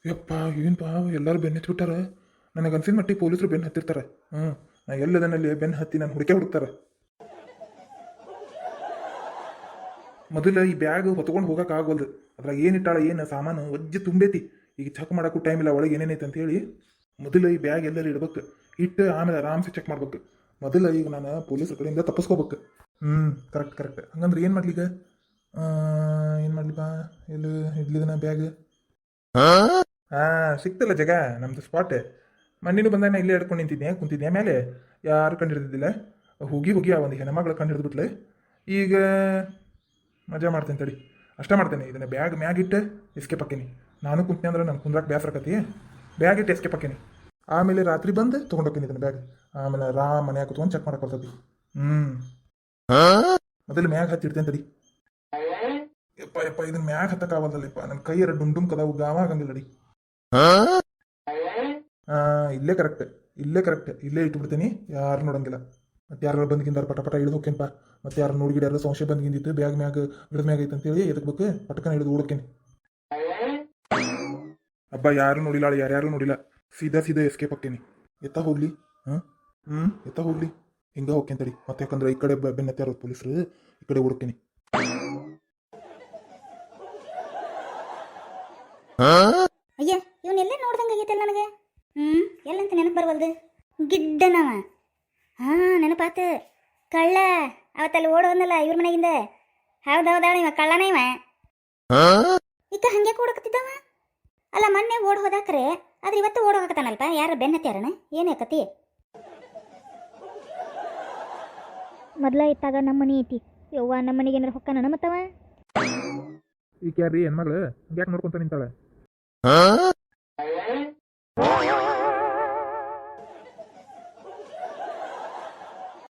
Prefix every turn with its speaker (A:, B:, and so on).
A: ಯಪ್ಪ ಏನಪ್ಪ ಎಲ್ಲರೂ ಬೆನ್ನು ಹತ್ಬಿಟ್ಟಾರ. ನನಗೆ ಅನ್ಸಿದ ಮಟ್ಟಿಗೆ ಪೊಲೀಸರು ಬೆನ್ನು ಹತ್ತಿರ್ತಾರೆ. ನಾ ಎಲ್ಲದನ್ನಲ್ಲಿ ಬೆನ್ನು ಹತ್ತಿ ನಾನು ಹುಡುಕ್ತಾರೆ. ಮೊದಲು ಈ ಬ್ಯಾಗ್ ಹೊತ್ಕೊಂಡು ಹೋಗಕ್ಕೆ ಆಗೋಲ್ದು. ಅದ್ರಾಗ ಏನಿಟ್ಟಾಳ ಏನು ಸಾಮಾನು ವಜ್ಜೆ ತುಂಬೈತಿ. ಈಗ ಚೆಕ್ ಮಾಡೋಕ್ಕೂ ಟೈಮ್ ಇಲ್ಲ ಒಳಗೆ ಏನೇನೈತೆ ಅಂತೇಳಿ. ಮೊದಲು ಈ ಬ್ಯಾಗ್ ಎಲ್ಲರೂ ಇಡ್ಬೇಕು, ಇಟ್ಟು ಆಮೇಲೆ ಆರಾಮ್ಸೆ ಚೆಕ್ ಮಾಡ್ಬೇಕು. ಮೊದಲು ಈಗ ನಾನು ಪೊಲೀಸರ ಕಡೆಯಿಂದ ತಪ್ಪಿಸ್ಕೋಬೇಕು. Correct correct. ಹಂಗಂದ್ರೆ ಏನು ಮಾಡ್ಲಿಗ? ಏನು ಮಾಡ್ಲಿ ಬಾ, ಎಲ್ಲಿ ಇಡ್ಲಿದನ ಬ್ಯಾಗ್? ಸಿಕ್ತಲ್ಲ ಜಗ, ನಮ್ದು ಸ್ಪಾಟ್. ಮಣ್ಣಿನೂ ಬಂದಾಗ ನಾ ಇಲ್ಲೇ ಹಿಡ್ಕೊಂಡು ಕುಂತಿದ್ದೆ ಮೇಲೆ ಯಾರು ಕಂಡು ಹಿಡಿದಿದ್ದಿಲ್ಲ. ಹೋಗಿ ಹೋಗಿ ಆ ಒಂದು ಹೆಣ್ಮಗಳು ಕಂಡು ಹಿಡಿದ್ಬಿಟ್ಲೆ. ಈಗ ಮಜಾ ಮಾಡ್ತೇನೆ ತಡಿ, ಅಷ್ಟೇ ಮಾಡ್ತೇನೆ. ಇದನ್ನ ಬ್ಯಾಗ್ ಮ್ಯಾಗ್ ಇಟ್ಟು ಎಸ್ಕೇಪ್ ಹಾಕೀನಿ. ನಾನು ಕುಂತೀನಿ ಅಂದ್ರೆ ನಾನು ಕುಂದ್ರಾಕ್ ಬೇಸರಕತಿ. ಬ್ಯಾಗ್ ಇಟ್ಟು ಎಸ್ಕೇಪ್ ಹಾಕೀನಿ. ಆಮೇಲೆ ರಾತ್ರಿ ಬಂದು ತೊಗೊಂಡೋಗ್ತೀನಿ ಇದನ್ನ ಬ್ಯಾಗ್. ಆಮೇಲೆ ಮನ್ಯಾಗ ಕುತ್ಕೊಂಡು ಚೆಕ್ ಮಾಡಕ್ಕೆ ಬರ್ತೈತಿ. ಮೊದಲು ಮ್ಯಾಗ್ ಹತ್ತಿಡ್ತೇನೆ ತಡಿ. ಯಪ್ಪ ಯಪ್ಪ, ಇದನ್ನ ಮ್ಯಾಗ್ ಹತ್ತಕ್ಕಾಗಲ್ಲಪ್ಪ. ನನ್ನ ಕೈ ಎರಡು ಡುಮ್ ಕದಾವು, ಗಾವ ಆಗಂಗಿಲ್ಲ ನಡಿ. ಇಲ್ಲೇ ಕರೆಕ್ಟ್, ಇಲ್ಲೇ ಕರೆಕ್ಟ್. ಇಲ್ಲೇ ಇಟ್ಬಿಡ್ತೀನಿ, ಯಾರು ನೋಡಂಗಿಲ್ಲ. ಮತ್ತೆ ಯಾರು ಬಂದ್ಗಿಂದಾರ ಪಟ ಪಟ ಹಿಡಿದು ಹೋಗ್ತೇನಪ್ಪ. ಮತ್ತೆ ಯಾರು ನೋಡಿಗಿಡ್ಯಾರ ಸಂಶಯ ಬಂದ್ಗಿಂದಿತ್ತು ಬ್ಯಾಗ್ ಮ್ಯಾಗ ಗಿಡದ ಮ್ಯಾಗ ಐತೆ ಅಂತೇಳಿ ಎದಕ್ ಬೇಕು ಪಟಕನ ಹಿಡಿದು ಓಡಕ್ಕೇನೆ. ಹಬ್ಬ ಯಾರು ನೋಡಿಲ್ಲ, ಯಾರ್ಯಾರು ನೋಡಿಲ್ಲ. ಸೀದಾ ಸೀದಾ ಎಸ್ಕೇಪ್ ಹಾಕೇನಿ. ಎತ್ತ ಹೋಗ್ಲಿ? ಎತ್ತ ಹೋಗ್ಲಿ? ಹಿಂಗ ಹೋಗ್ತೇನೆ ತಡಿ. ಮತ್ತೆ ಯಾಕಂದ್ರೆ ಈ ಕಡೆ ಬೆನ್ನತ್ತಾರ ಪೊಲೀಸರು, ಈ ಕಡೆ ಹುಡುಕ್ತೀನಿ.
B: ಅಯ್ಯ, ಇವನ್ನೆಲ್ಲ ನೋಡ್ದಂಗೆ ಆಗೈತಲ್ಲ ನನಗೆ. ಎಲ್ಲಂತ ನೆನಪು ಬರವಲ್ದು. ಗಿಡ್ಡನವ. ನೆನಪಾತ. ಕಳ್ಳ ಅವತ್ತಲ್ಲಿ ಓಡೋದ್ನಲ್ಲ ಇವ್ರ ಮನೆಗಿಂದ. ಹೌದೌದಾಳ, ಇವ ಕಳ್ಳನ ಇವ. ಈಗ ಹಂಗೆ ಕೂಡಕತ್ತಿದ್ದವ. ಅಲ್ಲ, ಮೊನ್ನೆ ಓಡ್ ಹೋದಾಕ್ರೆ ಆದ್ರೆ ಇವತ್ತು ಓಡ್ ಹೋಗಕತ್ತಾನಲ್ಪ. ಯಾರು ಬೆನ್ನತ್ಯಾರಣ? ಏನೇ ಕತಿ? ಮೊದ್ಲ ಇತ್ತಾಗ ನಮ್ಮ ಮನೆ ಐತಿ. ಯವ್ವ, ನಮ್ಮ ಮನೆಗೆ ಏನಾರ ಹೊಕ್ಕ ನನ್ನ ಮತ್ತವ.
A: ಈಗ ಯಾರ್ರಿ ಹೆಣ್ಮಗಳು ಯಾಕೆ ನೋಡ್ಕೊಂತ ನಿಂತಾಳೆ?